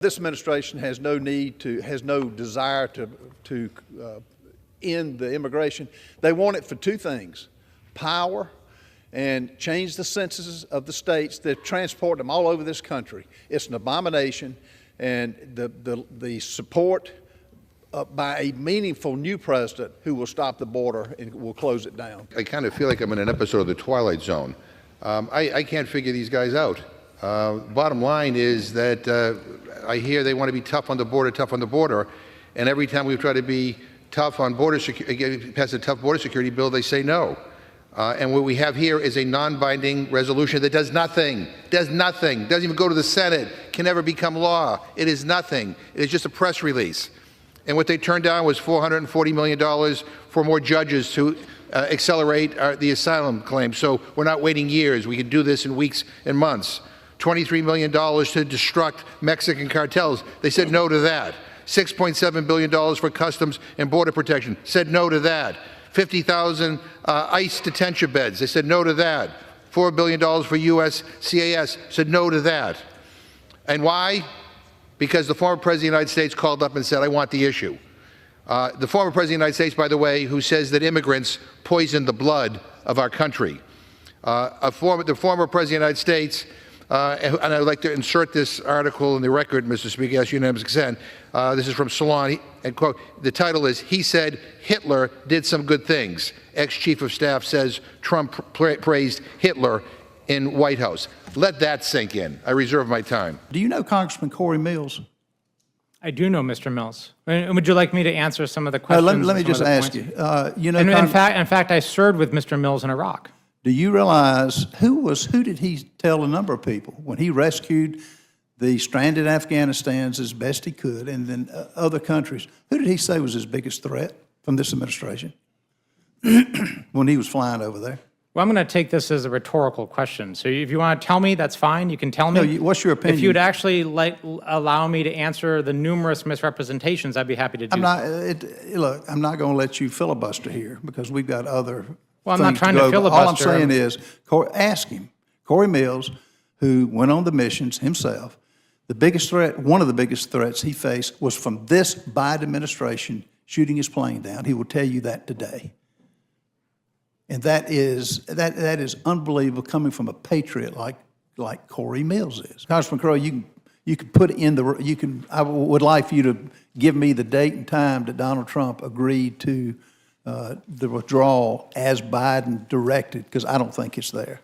This administration has no desire to end the immigration. They want it for two things: power, and change the censuses of the states that transport them all over this country. It's an abomination, and the support by a meaningful new president who will stop the border and will close it down. I kind of feel like I'm in an episode of The Twilight Zone. I can't figure these guys out. Bottom line is that I hear they want to be tough on the border, and every time we've tried to be tough on border security, pass a tough border security bill, they say no. And what we have here is a non-binding resolution that does nothing, doesn't even go to the Senate, can never become law. It is nothing. It is just a press release. And what they turned down was $440 million for more judges to accelerate the asylum claim. So we're not waiting years. We can do this in weeks and months. $23 million to destruct Mexican cartels. They said no to that. $6.7 billion for customs and border protection. Said no to that. 50,000 ICE detention beds. They said no to that. $4 billion for USCIS. Said no to that. And why? Because the former President of the United States called up and said, I want the issue. The former President of the United States, by the way, who says that immigrants poison the blood of our country. The former President of the United States, and I'd like to insert this article in the record, Mr. Speaker, ask unanimous consent. This is from Salon, and quote, the title is, he said Hitler did some good things. Ex-Chief of Staff says Trump praised Hitler in White House. Let that sink in. I reserve my time. Do you know Congressman Corey Mills? I do know Mr. Mills. Would you like me to answer some of the questions? Let me just ask you. You know, in fact, I served with Mr. Mills in Iraq. Do you realize who did he tell a number of people when he rescued the stranded Afghanistans as best he could, and then other countries? Who did he say was his biggest threat from this administration when he was flying over there? Well, I'm going to take this as a rhetorical question. So if you want to tell me, that's fine. You can tell me. No, what's your opinion? If you would actually allow me to answer the numerous misrepresentations, I'd be happy to do so. Look, I'm not going to let you filibuster here because we've got other. Well, I'm not trying to filibuster. All I'm saying is, ask him. Corey Mills, who went on the missions himself, the biggest threat, one of the biggest threats he faced was from this Biden administration shooting his plane down. He will tell you that today. And that is unbelievable coming from a patriot like Corey Mills is. Congressman Crow, you can put in I would like for you to give me the date and time that Donald Trump agreed to the withdrawal as Biden directed, because I don't think it's there.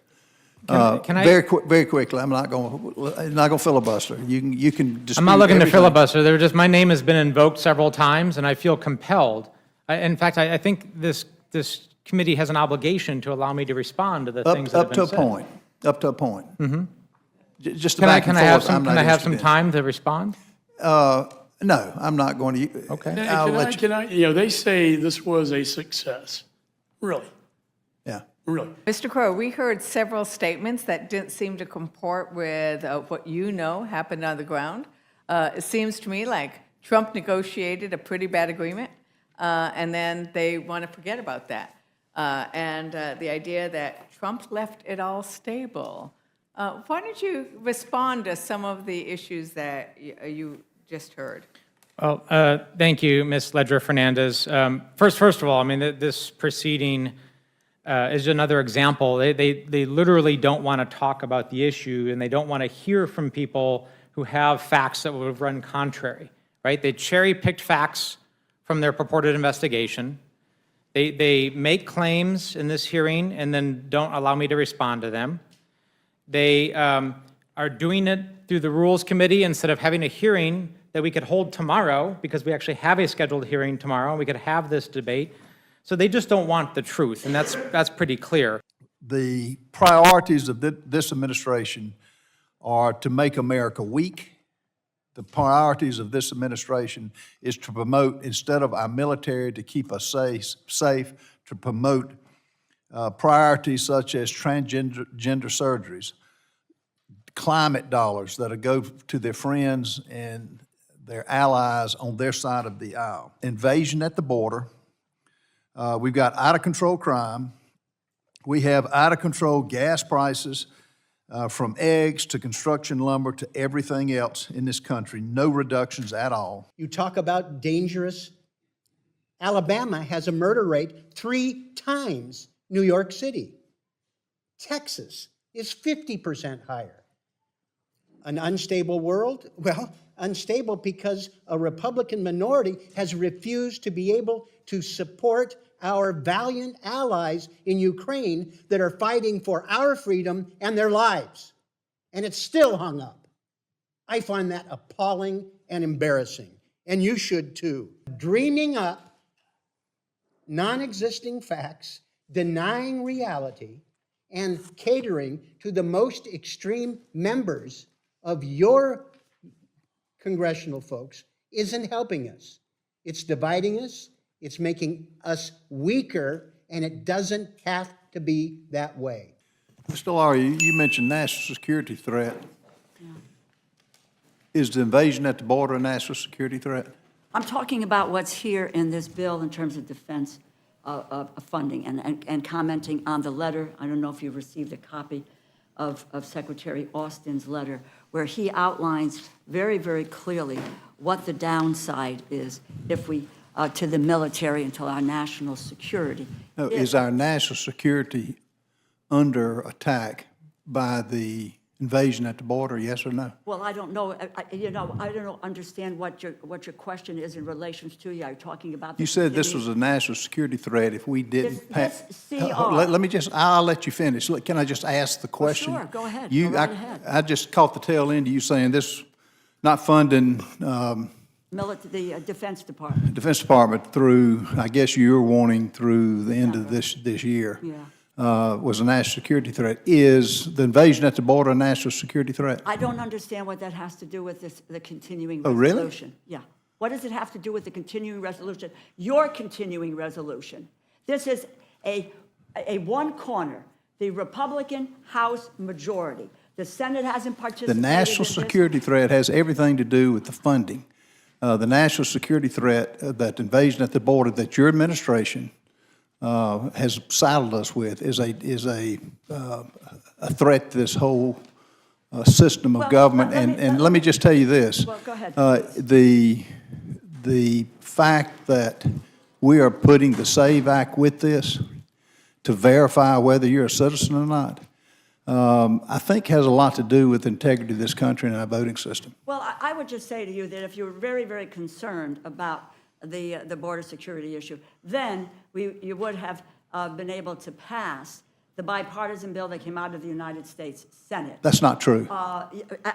Very quickly. I'm not going to filibuster. You can dispute. I'm not looking everything. to filibuster. My name has been invoked several times, and I feel compelled. In fact, I think this committee has an obligation to allow me to respond to the things that have been said. Up to a point. Mm-hmm. Just can I have some time to respond? No, I'm not going to. Okay. Can I, they say this was a success. Really? Yeah. Really? Mr. Crow, we heard several statements that didn't seem to comport with what happened on the ground. It seems to me like Trump negotiated a pretty bad agreement, and then they want to forget about that. And the idea that Trump left it all stable. Why don't you respond to some of the issues that you just heard? Well, thank you, Ms. Ledger-Fernandez. First of all, I mean, this proceeding is another example. They literally don't want to talk about the issue, and they don't want to hear from people who have facts that would run contrary, right? They cherry-picked facts from their purported investigation. They make claims in this hearing and then don't allow me to respond to them. They are doing it through the Rules Committee instead of having a hearing that we could hold tomorrow, because we actually have a scheduled hearing tomorrow. We could have this debate. So they just don't want the truth, and that's pretty clear. The priorities of this administration are to make America weak. The priorities of this administration is to promote, instead of our military to keep us safe, to promote priorities such as transgender surgeries, climate dollars that go to their friends and their allies on their side of the aisle. Invasion at the border. We've got out-of-control crime. We have out-of-control gas prices. from eggs to construction lumber to everything else in this country. No reductions at all. You talk about dangerous. Alabama has a murder rate 3 times New York City. Texas is 50% higher. An unstable world? Well, unstable because a Republican minority has refused to be able to support our valiant allies in Ukraine that are fighting for our freedom and their lives. And it's still hung up. I find that appalling and embarrassing. And you should too. Dreaming up non-existing facts, denying reality, and catering to the most extreme members of your congressional folks isn't helping us. It's dividing us, it's making us weaker, and it doesn't have to be that way. Mr. DeLauro, you mentioned national security threat. Is the invasion at the border a national security threat? I'm talking about what's here in this bill in terms of defense funding and commenting on the letter. I don't know if you've received a copy of Secretary Austin's letter, where he outlines very, very clearly what the downside is if we, to the military and to our national security. No, is our national security under attack by the invasion at the border, yes or no? Well, I don't know. I don't understand what your question is in relation to. Are you talking about? You said this was a national security threat if we didn't pass. CR. Let me just, I'll let you finish. Look, can I just ask the question? Sure, go ahead. You, Go right ahead. I just caught the tail end of you saying this, not funding The Defense Department. Defense Department through, I guess you're wanting through the end of this year. Yeah. Was a national security threat. Is the invasion at the border a national security threat? I don't understand what that has to do with the continuing Oh, really? resolution. Yeah. What does it have to do with the continuing resolution? Your continuing resolution. This is a one corner, the Republican House majority. The Senate hasn't participated The national in this. security threat has everything to do with the funding. The national security threat, that invasion at the border that your administration has saddled us with is a threat to this whole system of government. And let me just tell you this. Well, go ahead. The fact that we are putting the SAVE Act with this to verify whether you're a citizen or not, I think has a lot to do with the integrity of this country and our voting system. Well, I would just say to you that if you're very, very concerned about the border security issue, then you would have been able to pass the bipartisan bill that came out of the United States Senate. That's not true.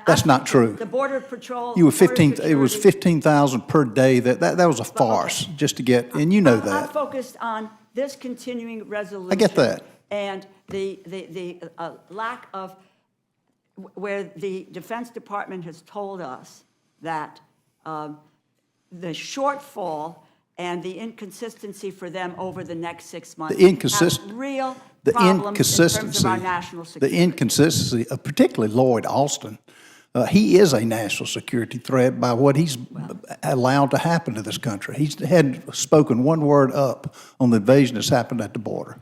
That's not true. The Border Patrol. You were Border 15. It was Security- 15,000 per day. That was a farce, just to get. And you know I'm that. focused on this continuing resolution. I get that. And the lack of, where the Defense Department has told us that the shortfall and the inconsistency for them over the next 6 months have real problems in terms of our national security. The inconsistency of particularly Lloyd Austin. He is a national security threat by what he's allowed to happen to this country. He hadn't spoken one word up on the invasion that's happened at the border.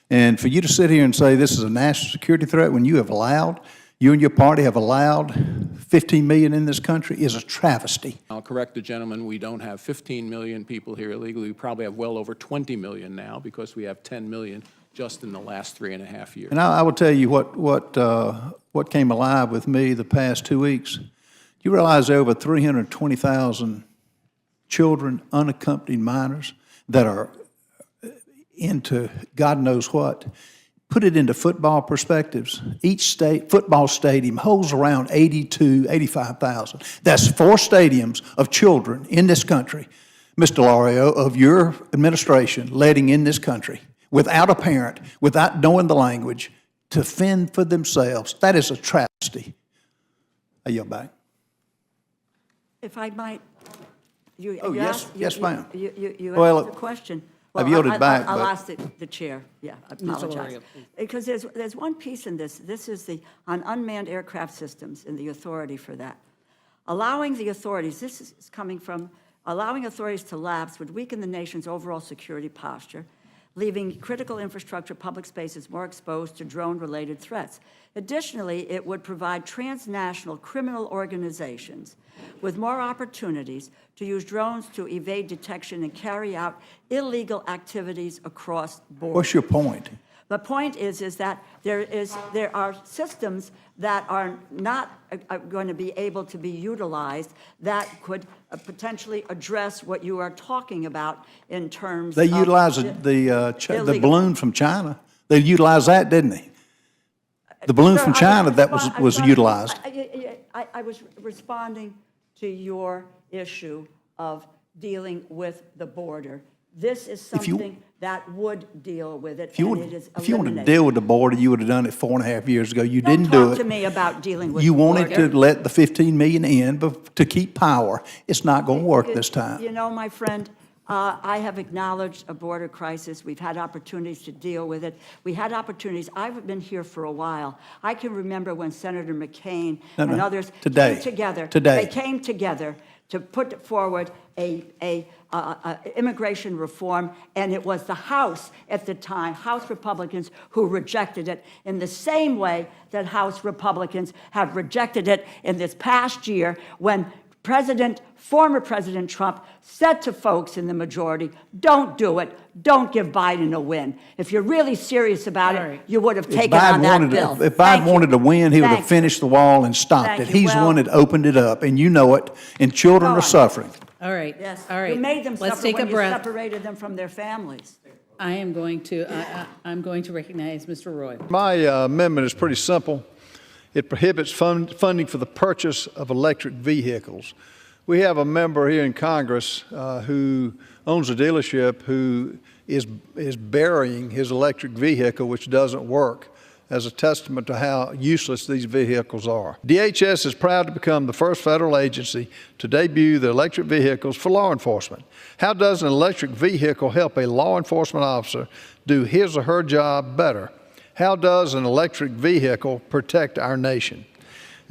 And for you to sit here and say this is a national security threat when you and your party have allowed 15 million in this country is a travesty. I'll correct the gentleman. We don't have 15 million people here illegally. We probably have well over 20 million now because we have 10 million just in the last 3.5 years. And I will tell you what came alive with me the past 2 weeks. You realize there are over 320,000 children, unaccompanied minors, that are into God knows what. Put it into football perspectives. Each state football stadium holds around 85,000. That's 4 stadiums of children in this country, Mr. DeLauro, of your administration, letting in this country without a parent, without knowing the language, to fend for themselves. That is a travesty. I yield back. If I might, you yes, asked, ma'am. You Well, asked a question. I've yielded back, I'll but- ask the chair. Yeah, I apologize. Because there's one piece in this. This is on unmanned aircraft systems and the authority for that. Allowing the authorities, this is coming from, allowing authorities to lapse would weaken the nation's overall security posture, leaving critical infrastructure public spaces more exposed to drone-related threats. Additionally, it would provide transnational criminal organizations with more opportunities to use drones to evade detection and carry out illegal activities across borders. What's your point? The point is that there are systems that are not going to be able to be utilized that could potentially address what you are talking about in terms They of utilized the illegal- balloon from China. They utilized that, didn't they? The balloon Sir, from I China that respond- was utilized. I was responding to your issue of dealing with the border. This is If you- something that would deal with it, If you and would, it is if you wanted to eliminated. deal with the border, you would have done it 4.5 years ago. You Don't didn't do talk to it. me about dealing with You the wanted border. to let the 15 million in to keep power. It's not going to work this time. You know, my friend, I have acknowledged a border crisis. We've had opportunities to deal with it. We had opportunities. I've been here for a while. I can remember when Senator McCain and others Today. came together. Today. They came together to put forward a immigration reform, and it was the House at the time, House Republicans, who rejected it in the same way that House Republicans have rejected it in this past year when former President Trump said to folks in the majority, don't do it, don't give Biden a win. If you're really serious about All it, right. you would have If taken on that Biden bill. wanted, if Thank Biden you. wanted to win, he would have Thank you. finished the wall and stopped Thank it. you. He's the Well- one that opened it up, and you know it, and children Go are on. suffering. All right, Yes, all right. you made them Let's suffer take a when you breath. separated them from their families. I am going to, I'm going to recognize Mr. Roy. My amendment is pretty simple. It prohibits funding for the purchase of electric vehicles. We have a member here in Congress who owns a dealership who is burying his electric vehicle, which doesn't work, as a testament to how useless these vehicles are. DHS is proud to become the first federal agency to debut the electric vehicles for law enforcement. How does an electric vehicle help a law enforcement officer do his or her job better? How does an electric vehicle protect our nation?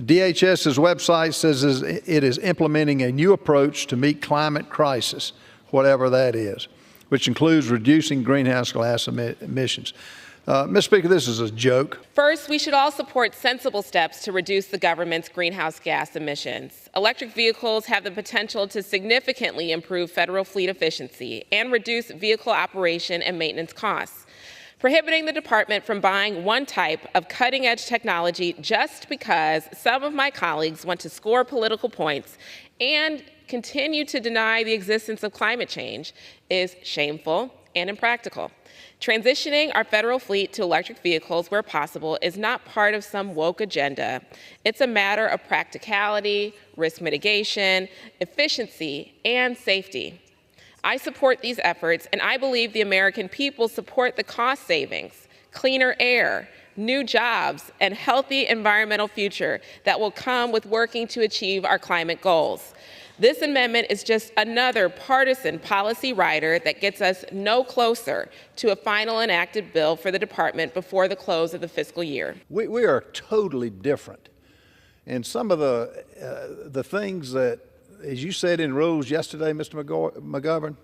DHS's website says it is implementing a new approach to meet climate crisis, whatever that is, which includes reducing greenhouse gas emissions. Mr. Speaker, this is a joke. First, we should all support sensible steps to reduce the government's greenhouse gas emissions. Electric vehicles have the potential to significantly improve federal fleet efficiency and reduce vehicle operation and maintenance costs. Prohibiting the department from buying one type of cutting-edge technology just because some of my colleagues want to score political points and continue to deny the existence of climate change is shameful and impractical. Transitioning our federal fleet to electric vehicles where possible is not part of some woke agenda. It's a matter of practicality, risk mitigation, efficiency, and safety. I support these efforts, and I believe the American people support the cost savings, cleaner air, new jobs, and healthy environmental future that will come with working to achieve our climate goals. This amendment is just another partisan policy rider that gets us no closer to a final enacted bill for the department before the close of the fiscal year. We are totally different. And some of the things that, as you said in rules yesterday, Mr. McGovern,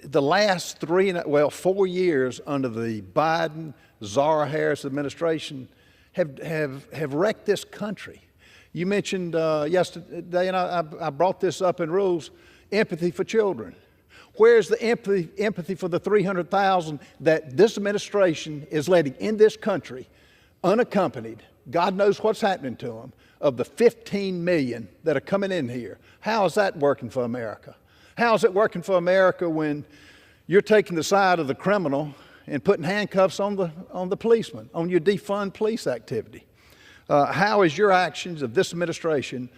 the last 4 years under the Biden, Zara Harris administration have wrecked this country. You mentioned yesterday, and I brought this up in rules, empathy for children. Where's the empathy for the 300,000 that this administration is letting in this country unaccompanied? God knows what's happening to them, of the 15 million that are coming in here. How is that working for America? How is it working for America when you're taking the side of the criminal and putting handcuffs on the policeman, on your defund police activity? How is your actions of this administration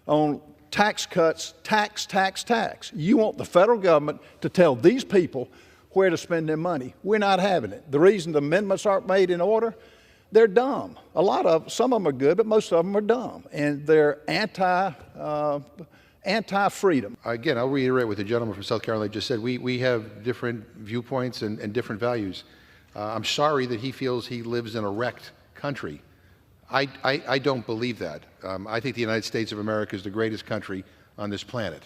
on tax cuts, tax? You want the federal government to tell these people where to spend their money. We're not having it. The reason the amendments aren't made in order, they're dumb. Some of them are good, but most of them are dumb. And they're anti-freedom. Again, I'll reiterate what the gentleman from South Carolina just said. We have different viewpoints and different values. I'm sorry that he feels he lives in a wrecked country. I don't believe that. I think the United States of America is the greatest country on this planet.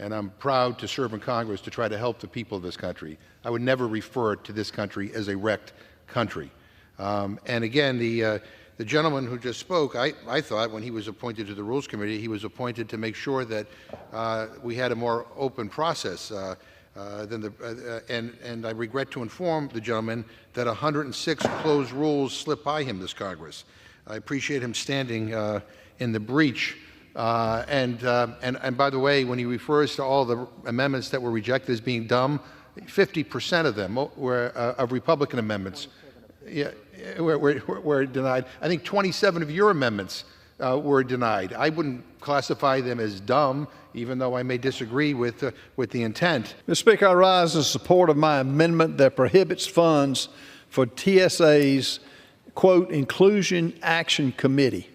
and I'm proud to serve in Congress to try to help the people of this country. I would never refer to this country as a wrecked country. And again, the gentleman who just spoke, I thought when he was appointed to the Rules Committee, he was appointed to make sure that we had a more open process. And I regret to inform the gentleman that 106 closed rules slipped by him this Congress. I appreciate him standing in the breach. And by the way, when he refers to all the amendments that were rejected as being dumb, 50% of them were of Republican amendments. Yeah, were denied. I think 27 of your amendments were denied. I wouldn't classify them as dumb, even though I may disagree with the intent. Mr. Speaker, I rise in support of my amendment that prohibits funds for TSA's, quote, Inclusion Action Committee.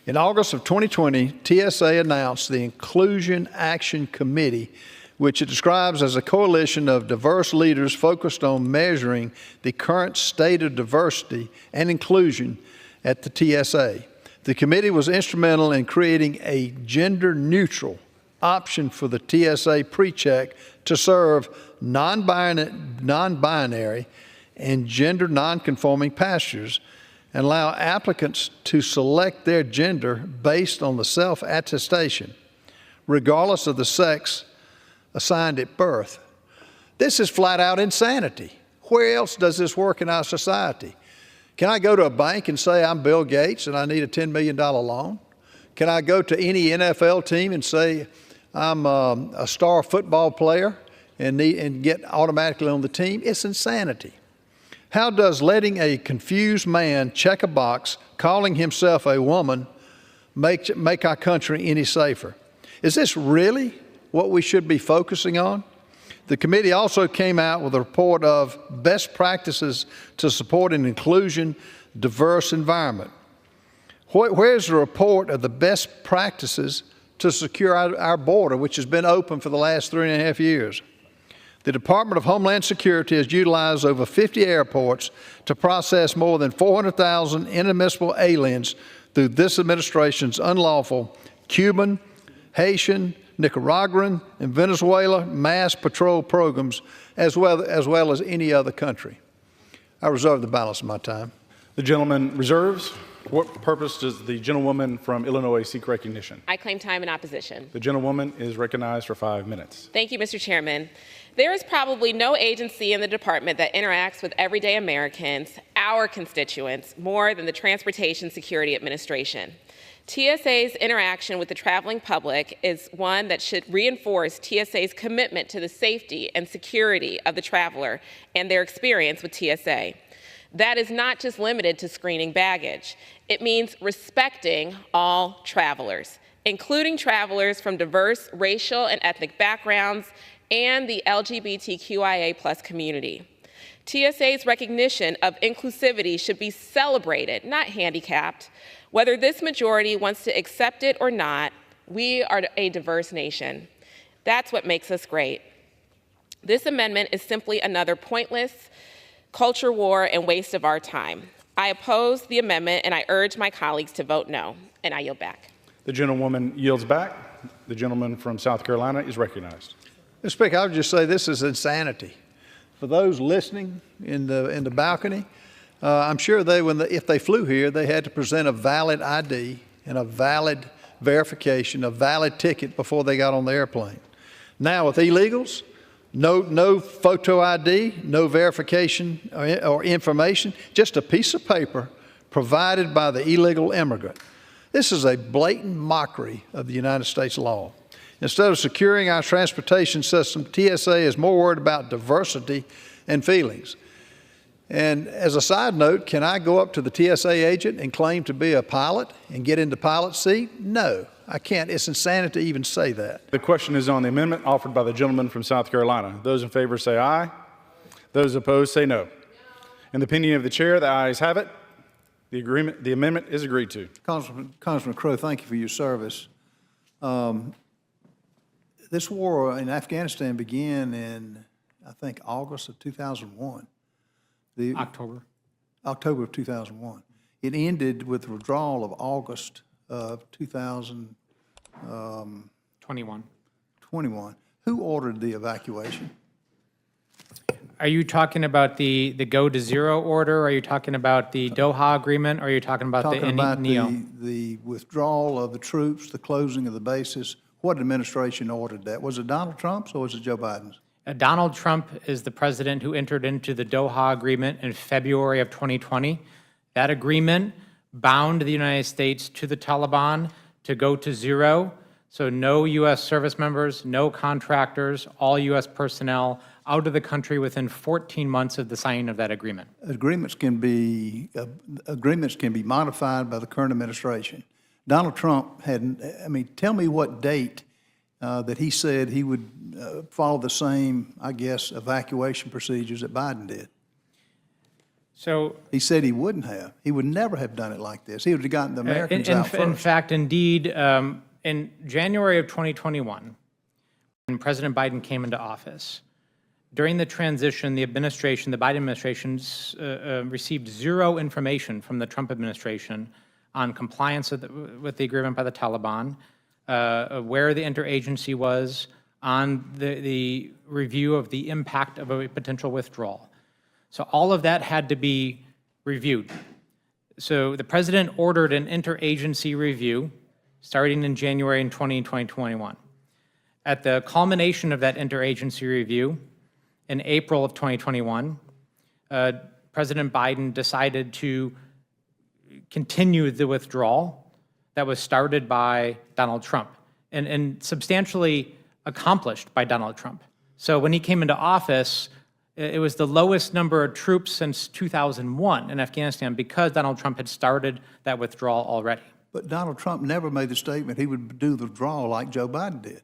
In August of 2020, TSA announced the Inclusion Action Committee, which it describes as a coalition of diverse leaders focused on measuring the current state of diversity and inclusion at the TSA. The committee was instrumental in creating a gender-neutral option for the TSA PreCheck to serve non-binary and gender non-conforming passengers and allow applicants to select their gender based on the self-attestation, regardless of the sex assigned at birth. This is flat out insanity. Where else does this work in our society? Can I go to a bank and say I'm Bill Gates and I need a $10 million loan? Can I go to any NFL team and say I'm a star football player and get automatically on the team? It's insanity. How does letting a confused man check a box calling himself a woman make our country any safer? Is this really what we should be focusing on? The committee also came out with a report of best practices to support an inclusion, diverse environment. Where's the report of the best practices to secure our border, which has been open for the last 3.5 years? The Department of Homeland Security has utilized over 50 airports to process more than 400,000 inadmissible aliens through this administration's unlawful Cuban, Haitian, Nicaraguan, and Venezuela mass patrol programs, as well as any other country. I reserve the balance of my time. The gentleman reserves. What purpose does the gentlewoman from Illinois seek recognition? I claim time in opposition. The gentlewoman is recognized for 5 minutes. Thank you, Mr. Chairman. There is probably no agency in the department that interacts with everyday Americans, our constituents, more than the Transportation Security Administration. TSA's interaction with the traveling public is one that should reinforce TSA's commitment to the safety and security of the traveler and their experience with TSA. That is not just limited to screening baggage. It means respecting all travelers, including travelers from diverse racial and ethnic backgrounds and the LGBTQIA+ community. TSA's recognition of inclusivity should be celebrated, not handicapped. Whether this majority wants to accept it or not, we are a diverse nation. That's what makes us great. This amendment is simply another pointless culture war and waste of our time. I oppose the amendment and I urge my colleagues to vote no, and I yield back. The gentlewoman yields back. The gentleman from South Carolina is recognized. Mr. Speaker, I would just say this is insanity. For those listening in the balcony, I'm sure if they flew here, they had to present a valid ID and a valid verification, a valid ticket before they got on the airplane. Now with illegals, no photo ID, no verification or information, just a piece of paper provided by the illegal immigrant. This is a blatant mockery of the United States law. Instead of securing our transportation system, TSA is more worried about diversity and feelings. And as a side note, can I go up to the TSA agent and claim to be a pilot and get into pilot seat? No, I can't. It's insanity to even say that. The question is on the amendment offered by the gentleman from South Carolina. Those in favor say aye. Those opposed say no. In the opinion of the chair, the ayes have it. The amendment is agreed to. Congressman Crow, thank you for your service. This war in Afghanistan began in, I think, August of 2001. October of 2001. It ended with the withdrawal of August of 2021. 2021. Who ordered the evacuation? Are you talking about the go to zero order? Are you talking about the Doha agreement? Or are you talking about Talking about NEO? the withdrawal of the troops, the closing of the bases. What administration ordered that? Was it Donald Trump's or was it Joe Biden's? Donald Trump is the president who entered into the Doha agreement in February of 2020. That agreement bound the United States to the Taliban to go to zero. So no U.S. service members, no contractors, all U.S. personnel out of the country within 14 months of the signing of that agreement. Agreements can be modified by the current administration. Donald Trump tell me what date that he said he would follow the same, I guess, evacuation procedures that Biden did. So he said he wouldn't have. He would never have done it like this. He would have gotten the Americans out first. In fact, indeed, in January of 2021, when President Biden came into office, during the transition, the Biden administration received zero information from the Trump administration on compliance with the agreement by the Taliban, where the interagency was on the review of the impact of a potential withdrawal. So all of that had to be reviewed. So the president ordered an interagency review starting in January in 2021. At the culmination of that interagency review, in April of 2021, President Biden decided to continue the withdrawal that was started by Donald Trump and substantially accomplished by Donald Trump. So when he came into office, it was the lowest number of troops since 2001 in Afghanistan because Donald Trump had started that withdrawal already. But Donald Trump never made the statement he would do the withdrawal like Joe Biden did.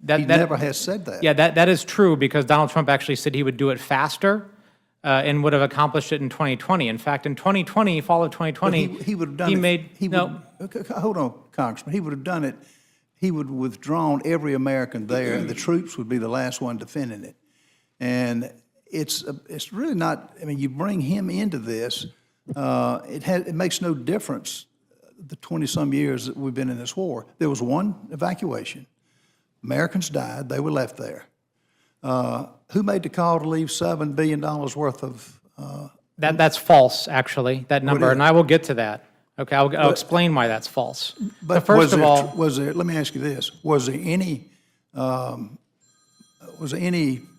He never has said that. Yeah, that is true because Donald Trump actually said he would do it faster and would have accomplished it in 2020. In fact, in 2020, fall of 2020, he would have done hold on, Congressman. He would have done it. He would have withdrawn every American there, and the troops would be the last one defending it. And it's really not. I mean, you bring him into this, it makes no difference. The 20-some years that we've been in this war, there was one evacuation. Americans died. They were left there. Who made the call to leave $7 billion worth of? That's false, actually, that number, and I will get to that. Okay, I'll explain why that's false. But first of all, let me ask you this: was there any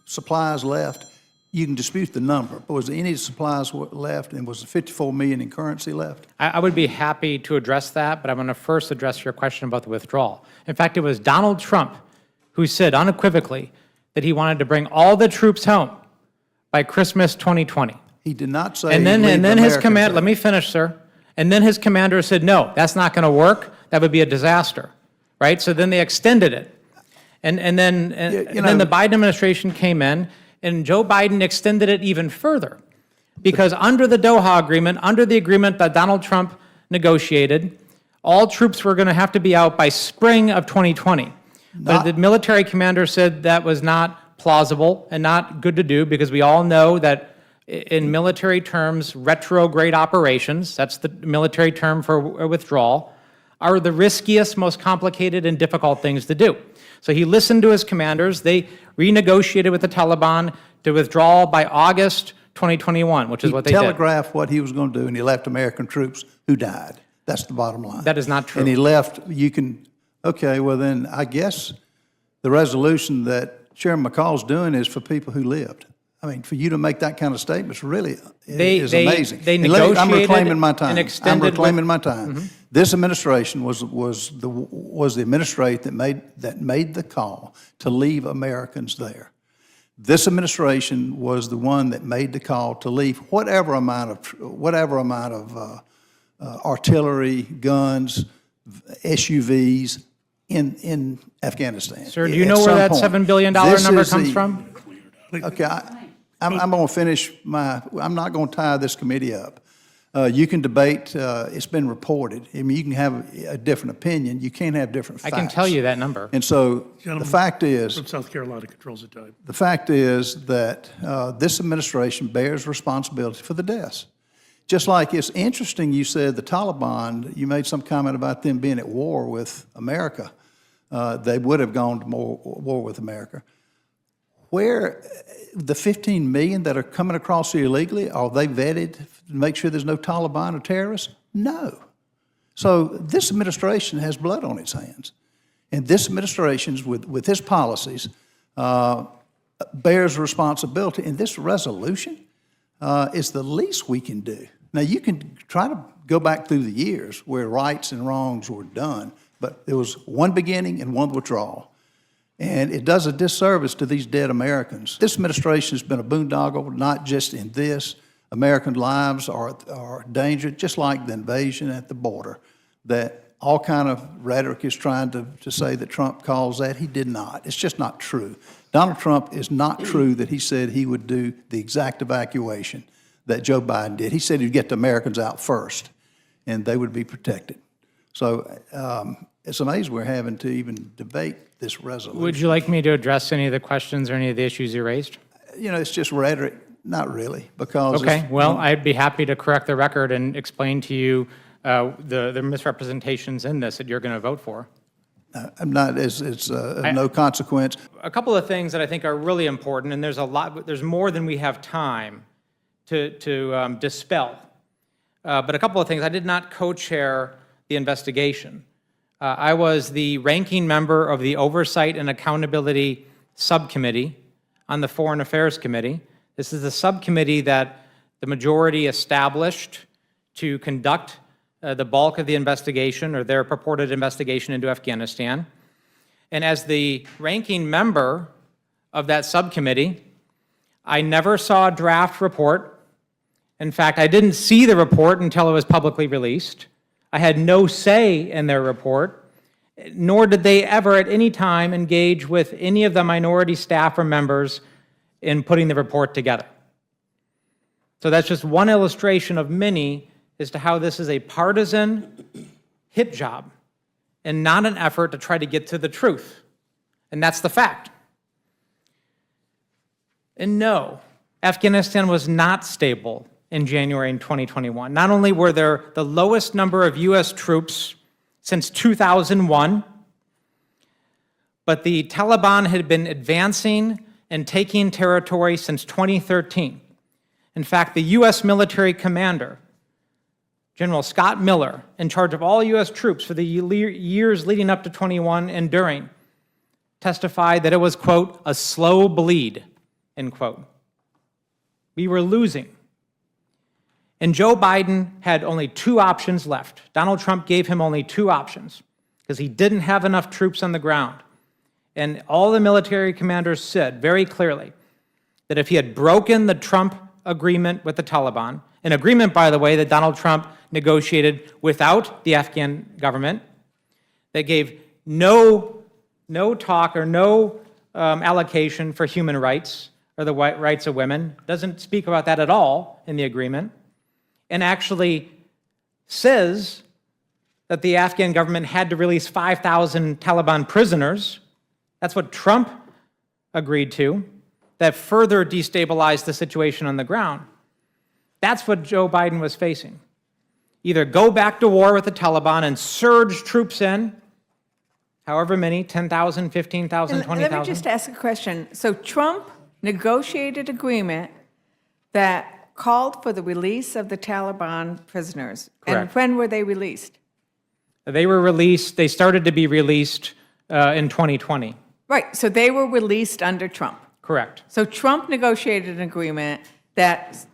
supplies left? You can dispute the number, but was there any supplies left, and was there $54 million in currency left? I would be happy to address that, but I'm going to first address your question about the withdrawal. In fact, it was Donald Trump who said unequivocally that he wanted to bring all the troops home by Christmas 2020. He did not say. And then his commander. Let me finish, sir. And then his commander said, "No, that's not going to work. That would be a disaster." Right. So then they extended it, and then the Biden administration came in. And Joe Biden extended it even further because under the Doha agreement, under the agreement that Donald Trump negotiated, all troops were going to have to be out by spring of 2020. But the military commander said that was not plausible and not good to do because we all know that in military terms, retrograde operations, that's the military term for a withdrawal, are the riskiest, most complicated, and difficult things to do. So he listened to his commanders. They renegotiated with the Taliban to withdraw by August 2021, which is what they did. He telegraphed what he was going to do, and he left American troops who died. That's the bottom line. That is not true. And he left, okay, well then I guess the resolution that Chairman McCall's doing is for people who lived. I mean, for you to make that kind of statement really is amazing. They negotiated I'm reclaiming my time. and extended. I'm reclaiming my time. Mm-hmm. This administration was the administration that made the call to leave Americans there. This administration was the one that made the call to leave whatever amount of artillery, guns, SUVs in Afghanistan. Sir, do you know where that $7 billion number comes from? Okay, I'm going to finish I'm not going to tie this committee up. You can debate, it's been reported. I mean, you can have a different opinion. You can't have different facts. I can tell you that number. And so Gentleman the fact is, from South Carolina controls the time. The fact is that this administration bears responsibility for the deaths. Just like it's interesting, you said the Taliban, you made some comment about them being at war with America. they would have gone to war with America. Where the 15 million that are coming across here illegally, are they vetted to make sure there's no Taliban or terrorists? No. So this administration has blood on its hands. And this administration, with its policies, bears responsibility. And this resolution is the least we can do. Now, you can try to go back through the years where rights and wrongs were done, but there was one beginning and one withdrawal. And it does a disservice to these dead Americans. This administration has been a boondoggle, not just in this. American lives are endangered, just like the invasion at the border, that all kind of rhetoric is trying to say that Trump caused that. He did not. It's just not true. Donald Trump is not true that he said he would do the exact evacuation that Joe Biden did. He said he'd get the Americans out first, and they would be protected. So it's amazing we're having to even debate this resolution. Would you like me to address any of the questions or any of the issues you raised? You know, it's just rhetoric. Not really, because... Okay, well, I'd be happy to correct the record and explain to you the misrepresentations in this that you're going to vote for. I'm not, it's no consequence. A couple of things that I think are really important, and there's more than we have time to dispel. But a couple of things. I did not co-chair the investigation. I was the ranking member of the Oversight and Accountability Subcommittee on the Foreign Affairs Committee. This is the subcommittee that the majority established to conduct the bulk of the investigation, or their purported investigation into Afghanistan. And as the ranking member of that subcommittee, I never saw a draft report. In fact, I didn't see the report until it was publicly released. I had no say in their report, nor did they ever at any time engage with any of the minority staff or members in putting the report together. So that's just one illustration of many as to how this is a partisan hit job and not an effort to try to get to the truth. And that's the fact. And no, Afghanistan was not stable in January 2021. Not only were there the lowest number of U.S. troops since 2001, but the Taliban had been advancing and taking territory since 2013. In fact, the U.S. military commander, General Scott Miller, in charge of all U.S. troops for the years leading up to 21 and during, testified that it was, quote, a slow bleed, end quote. We were losing. And Joe Biden had only two options left. Donald Trump gave him only two options because he didn't have enough troops on the ground. And all the military commanders said very clearly that if he had broken the Trump agreement with the Taliban, an agreement, by the way, that Donald Trump negotiated without the Afghan government, that gave no talk or no allocation for human rights or the rights of women, doesn't speak about that at all in the agreement, and actually says that the Afghan government had to release 5,000 Taliban prisoners. That's what Trump agreed to, that further destabilized the situation on the ground. That's what Joe Biden was facing. Either go back to war with the Taliban and surge troops in, however many, 10,000, 15,000, 20,000. Let me just ask a question. So Trump negotiated agreement that called for the release of the Taliban prisoners. Correct. And when were they released? They were released, they started to be released in 2020. Right, so they were released under Trump. Correct. So Trump negotiated an agreement that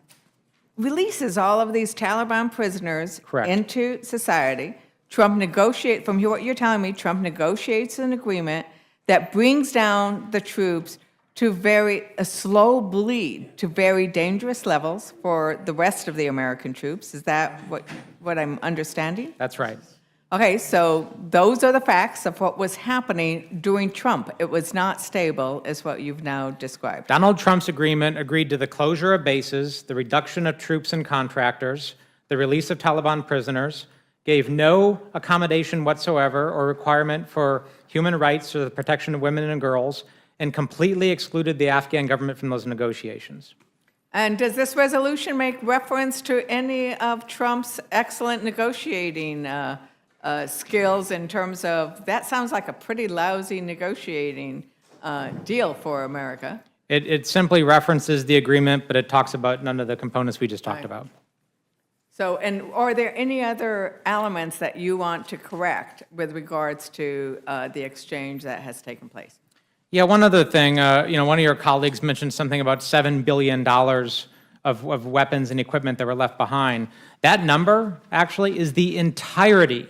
releases all of these Taliban prisoners Correct. into society. Trump negotiates, from what you're telling me, Trump negotiates an agreement that brings down the troops to a slow bleed to very dangerous levels for the rest of the American troops. Is that what I'm understanding? That's right. Okay, so those are the facts of what was happening during Trump. It was not stable, is what you've now described. Donald Trump's agreement agreed to the closure of bases, the reduction of troops and contractors, the release of Taliban prisoners, gave no accommodation whatsoever or requirement for human rights or the protection of women and girls, and completely excluded the Afghan government from those negotiations. And does this resolution make reference to any of Trump's excellent negotiating skills in terms of, that sounds like a pretty lousy negotiating deal for America. It simply references the agreement, but it talks about none of the components we just talked Right. about. So, and are there any other elements that you want to correct with regards to the exchange that has taken place? Yeah, one other thing, one of your colleagues mentioned something about $7 billion of weapons and equipment that were left behind. That number actually is the entirety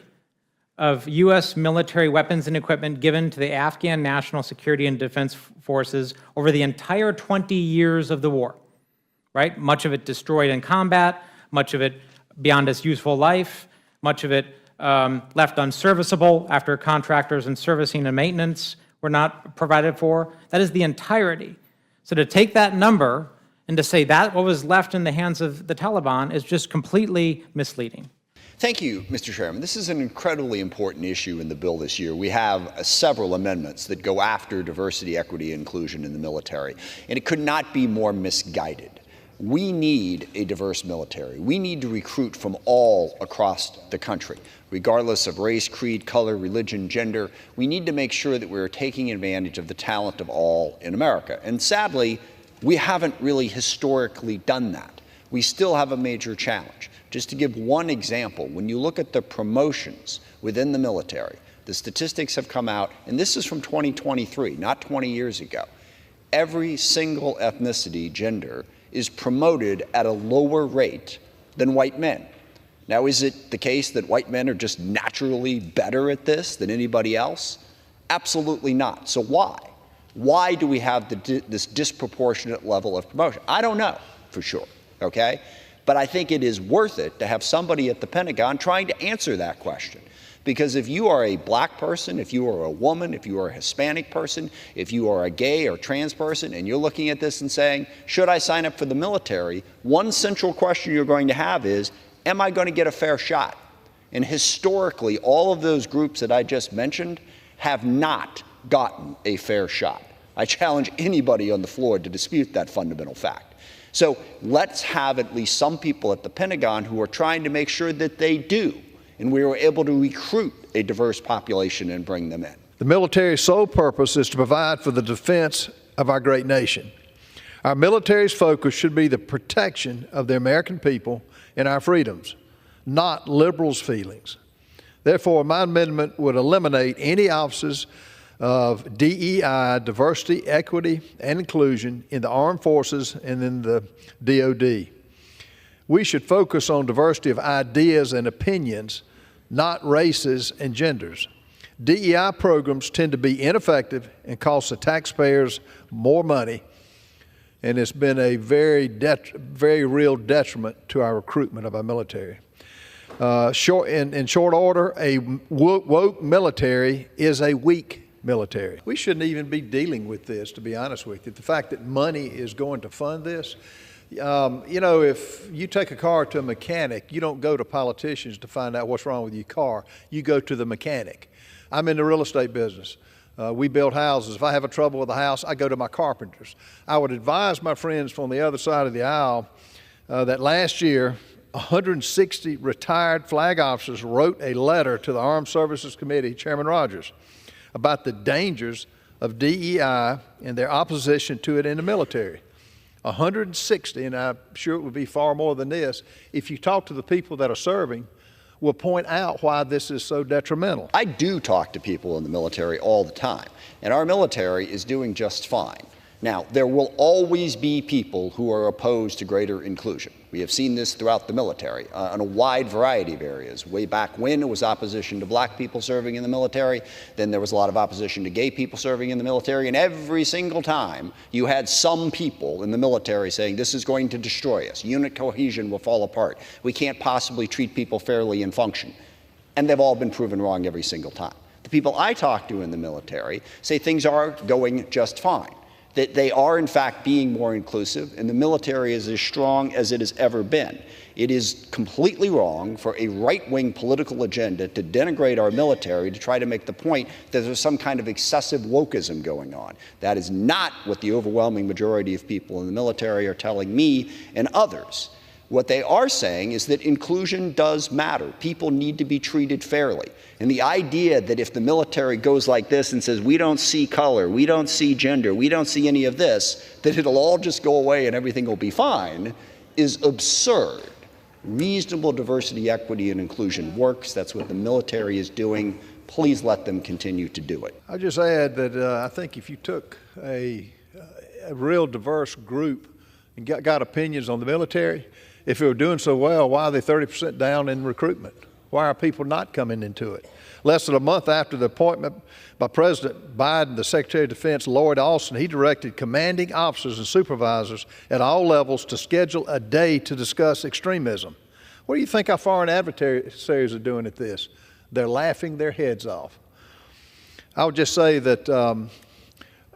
of U.S. military weapons and equipment given to the Afghan National Security and Defense Forces over the entire 20 years of the war, right? Much of it destroyed in combat, much of it beyond its useful life, much of it left unserviceable after contractors and servicing and maintenance were not provided for. That is the entirety. So to take that number and to say that what was left in the hands of the Taliban is just completely misleading. Thank you, Mr. Chairman. This is an incredibly important issue in the bill this year. We have several amendments that go after diversity, equity, and inclusion in the military, and it could not be more misguided. We need a diverse military. We need to recruit from all across the country, regardless of race, creed, color, religion, gender. We need to make sure that we're taking advantage of the talent of all in America. And sadly, we haven't really historically done that. We still have a major challenge. Just to give one example, when you look at the promotions within the military, the statistics have come out, and this is from 2023, not 20 years ago. Every single ethnicity, gender, is promoted at a lower rate than white men. Now, is it the case that white men are just naturally better at this than anybody else? Absolutely not. So why? Why do we have this disproportionate level of promotion? I don't know for sure, okay? But I think it is worth it to have somebody at the Pentagon trying to answer that question. Because if you are a black person, if you are a woman, if you are a Hispanic person, if you are a gay or trans person, and you're looking at this and saying, should I sign up for the military? One central question you're going to have is, am I going to get a fair shot? And historically, all of those groups that I just mentioned have not gotten a fair shot. I challenge anybody on the floor to dispute that fundamental fact. So let's have at least some people at the Pentagon who are trying to make sure that they do, and we are able to recruit a diverse population and bring them in. The military's sole purpose is to provide for the defense of our great nation. Our military's focus should be the protection of the American people and our freedoms, not liberals' feelings. Therefore, my amendment would eliminate any offices of DEI, diversity, equity, and inclusion in the armed forces and in the DOD. We should focus on diversity of ideas and opinions, not races and genders. DEI programs tend to be ineffective and cost the taxpayers more money, and it's been a very real detriment to our recruitment of our military. In short order, a woke military is a weak military. We shouldn't even be dealing with this, to be honest with you. The fact that money is going to fund this, if you take a car to a mechanic, you don't go to politicians to find out what's wrong with your car. You go to the mechanic. I'm in the real estate business. We build houses. If I have a trouble with a house, I go to my carpenters. I would advise my friends from the other side of the aisle that last year, 160 retired flag officers wrote a letter to the Armed Services Committee, Chairman Rogers, about the dangers of DEI and their opposition to it in the military. 160, and I'm sure it would be far more than this, if you talk to the people that are serving, will point out why this is so detrimental. I do talk to people in the military all the time, and our military is doing just fine. Now, there will always be people who are opposed to greater inclusion. We have seen this throughout the military on a wide variety of areas. Way back when, it was opposition to black people serving in the military. Then there was a lot of opposition to gay people serving in the military. And every single time, you had some people in the military saying, this is going to destroy us. Unit cohesion will fall apart. We can't possibly treat people fairly and function. And they've all been proven wrong every single time. The people I talk to in the military say things are going just fine. That they are, in fact, being more inclusive, and the military is as strong as it has ever been. It is completely wrong for a right-wing political agenda to denigrate our military to try to make the point that there's some kind of excessive wokeism going on. That is not what the overwhelming majority of people in the military are telling me and others. What they are saying is that inclusion does matter. People need to be treated fairly. And the idea that if the military goes like this and says, we don't see color, we don't see gender, we don't see any of this, that it'll all just go away and everything will be fine, is absurd. Reasonable diversity, equity, and inclusion works. That's what the military is doing. Please let them continue to do it. I'll just add that I think if you took a real diverse group and got opinions on the military, if it were doing so well, why are they 30% down in recruitment? Why are people not coming into it? Less than a month after the appointment by President Biden, the Secretary of Defense, Lloyd Austin, he directed commanding officers and supervisors at all levels to schedule a day to discuss extremism. What do you think our foreign adversaries are doing at this? They're laughing their heads off. I would just say that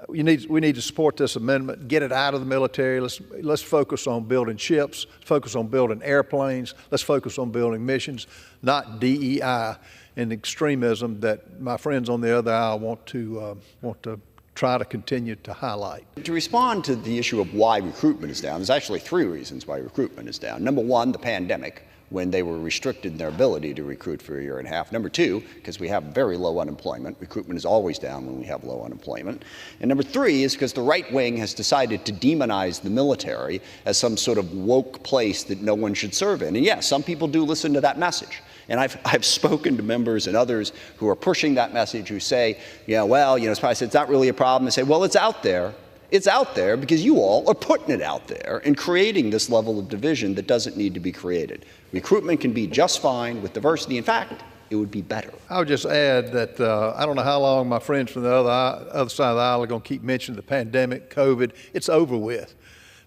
we need to support this amendment, get it out of the military. Let's focus on building ships, focus on building airplanes, let's focus on building missions, not DEI and extremism that my friends on the other aisle want to try to continue to highlight. To respond to the issue of why recruitment is down, there's actually 3 reasons why recruitment is down. Number 1, the pandemic, when they were restricted in their ability to recruit for a year and a half. Number 2, because we have very low unemployment. Recruitment is always down when we have low unemployment. And number 3 is because the right wing has decided to demonize the military as some sort of woke place that no one should serve in. And yes, some people do listen to that message. And I've spoken to members and others who are pushing that message who say, it's not really a problem. They say, well, it's out there. It's out there because you all are putting it out there and creating this level of division that doesn't need to be created. Recruitment can be just fine with diversity. In fact, it would be better. I would just add that I don't know how long my friends from the other side of the aisle are going to keep mentioning the pandemic, COVID. It's over with.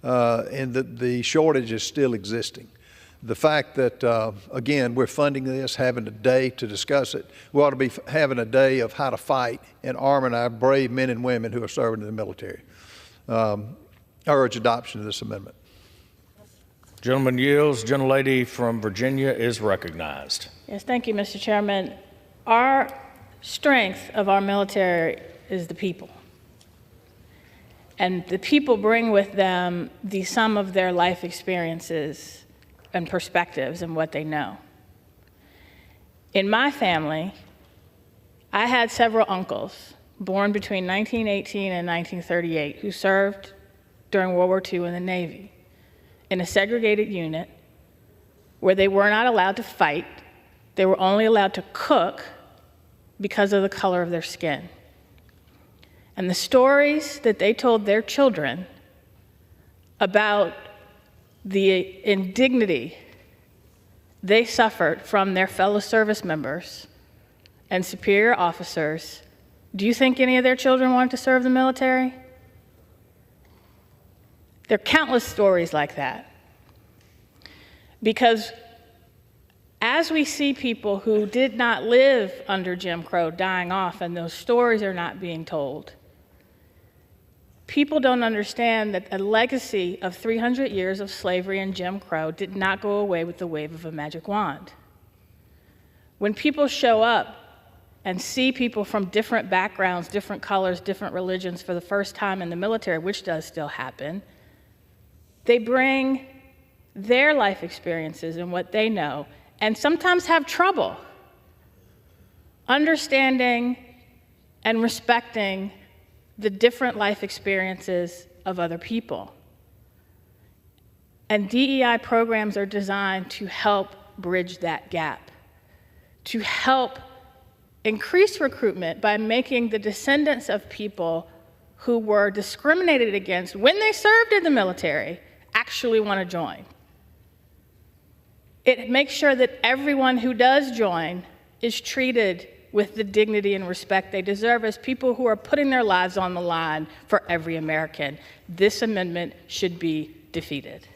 And the shortage is still existing. The fact that, again, we're funding this, having a day to discuss it, we ought to be having a day of how to fight and arming our brave men and women who are serving in the military. I urge adoption of this amendment. Gentleman yields. Gentlelady from Virginia is recognized. Yes, thank you, Mr. Chairman. Our strength of our military is the people. And the people bring with them the sum of their life experiences and perspectives and what they know. In my family, I had several uncles born between 1918 and 1938 who served during World War II in the Navy in a segregated unit where they were not allowed to fight. They were only allowed to cook because of the color of their skin. And the stories that they told their children about the indignity they suffered from their fellow service members and superior officers, do you think any of their children wanted to serve the military? There are countless stories like that. Because as we see people who did not live under Jim Crow dying off and those stories are not being told, people don't understand that a legacy of 300 years of slavery and Jim Crow did not go away with the wave of a magic wand. When people show up and see people from different backgrounds, different colors, different religions for the first time in the military, which does still happen, they bring their life experiences and what they know, and sometimes have trouble understanding and respecting the different life experiences of other people. And DEI programs are designed to help bridge that gap, to help increase recruitment by making the descendants of people who were discriminated against when they served in the military actually want to join. It makes sure that everyone who does join is treated with the dignity and respect they deserve as people who are putting their lives on the line for every American. This amendment should be defeated.